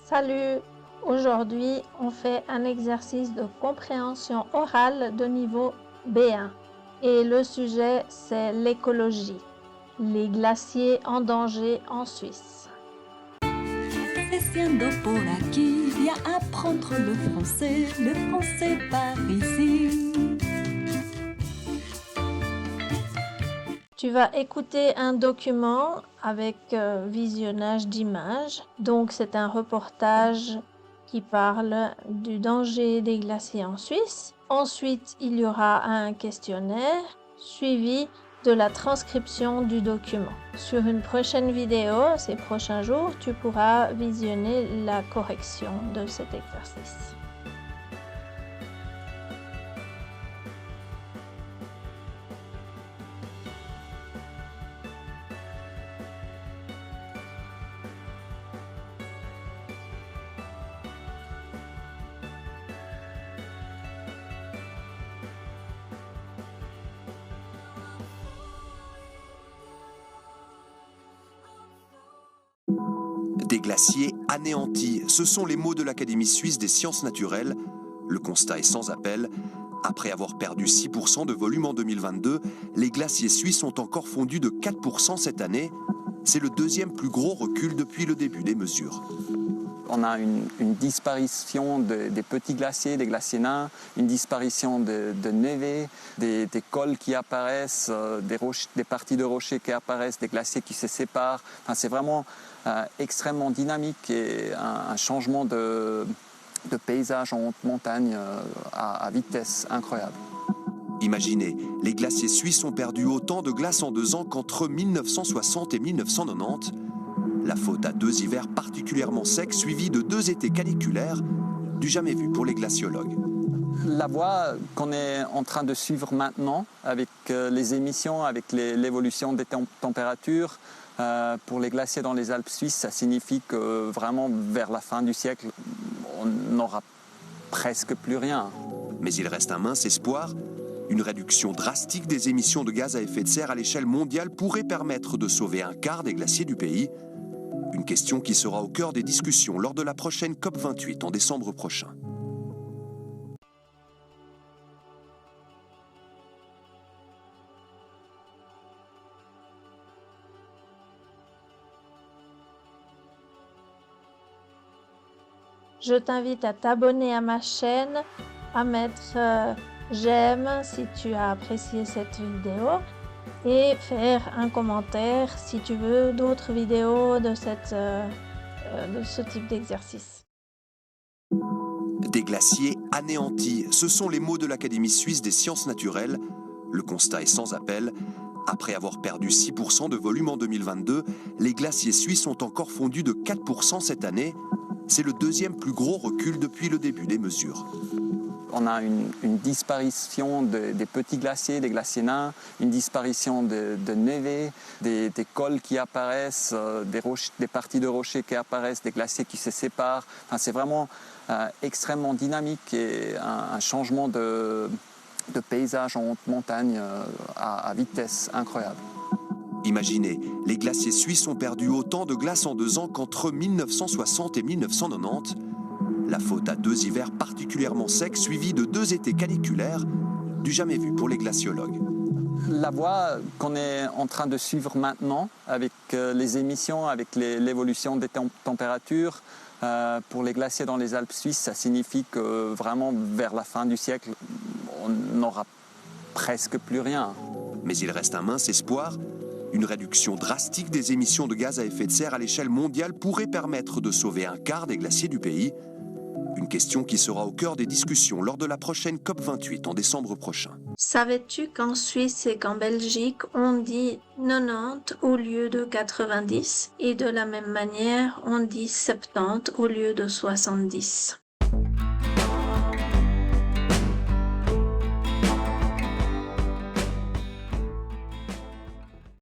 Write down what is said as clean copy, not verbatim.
Salut! Aujourd'hui, on fait un exercice de compréhension orale de niveau B1. Et le sujet, c'est l'écologie. Les glaciers en danger en Suisse. Desciendo por aquí, viens apprendre le français par ici. Tu vas écouter un document avec visionnage d'images. Donc, c'est un reportage qui parle du danger des glaciers en Suisse. Ensuite, il y aura un questionnaire suivi de la transcription du document. Sur une prochaine vidéo, ces prochains jours, tu pourras visionner la correction de cet exercice. Des glaciers anéantis, ce sont les mots de l'Académie suisse des sciences naturelles. Le constat est sans appel. Après avoir perdu 6% de volume en 2022, les glaciers suisses ont encore fondu de 4% cette année. C'est le deuxième plus gros recul depuis le début des mesures. On a une disparition des petits glaciers, des glaciers nains, une disparition de névés, des cols qui apparaissent, des parties de rochers qui apparaissent, des glaciers qui se séparent. Enfin, c'est vraiment extrêmement dynamique et un changement de paysage en haute montagne à vitesse incroyable. Imaginez, les glaciers suisses ont perdu autant de glace en 2 ans qu'entre 1960 et 1990. La faute à 2 hivers particulièrement secs suivis de 2 étés caniculaires, du jamais vu pour les glaciologues. La voie qu'on est en train de suivre maintenant, avec les émissions, avec l'évolution des températures, pour les glaciers dans les Alpes suisses, ça signifie que vraiment vers la fin du siècle, on n'aura presque plus rien. Mais il reste un mince espoir. Une réduction drastique des émissions de gaz à effet de serre à l'échelle mondiale pourrait permettre de sauver un quart des glaciers du pays. Une question qui sera au cœur des discussions lors de la prochaine COP28 en décembre prochain. Je t'invite à t'abonner à ma chaîne, à mettre j'aime si tu as apprécié cette vidéo et faire un commentaire si tu veux d'autres vidéos de ce type d'exercice. Des glaciers anéantis, ce sont les mots de l'Académie suisse des sciences naturelles. Le constat est sans appel. Après avoir perdu 6% de volume en 2022, les glaciers suisses ont encore fondu de 4% cette année. C'est le deuxième plus gros recul depuis le début des mesures. On a une disparition des petits glaciers, des glaciers nains, une disparition de névés, des cols qui apparaissent, des parties de rochers qui apparaissent, des glaciers qui se séparent. Enfin, c'est vraiment extrêmement dynamique et un changement de paysage en haute montagne à vitesse incroyable. Imaginez, les glaciers suisses ont perdu autant de glace en 2 ans qu'entre 1960 et 1990. La faute à 2 hivers particulièrement secs suivis de 2 étés caniculaires, du jamais vu pour les glaciologues. La voie qu'on est en train de suivre maintenant, avec les émissions, avec l'évolution des températures, pour les glaciers dans les Alpes suisses, ça signifie que vraiment vers la fin du siècle, on n'aura presque plus rien. Mais il reste un mince espoir. Une réduction drastique des émissions de gaz à effet de serre à l'échelle mondiale pourrait permettre de sauver un quart des glaciers du pays. Une question qui sera au cœur des discussions lors de la prochaine COP28 en décembre prochain. Savais-tu qu'en Suisse et qu'en Belgique, on dit 90 au lieu de 90 et de la même manière, on dit 70 au lieu de 70?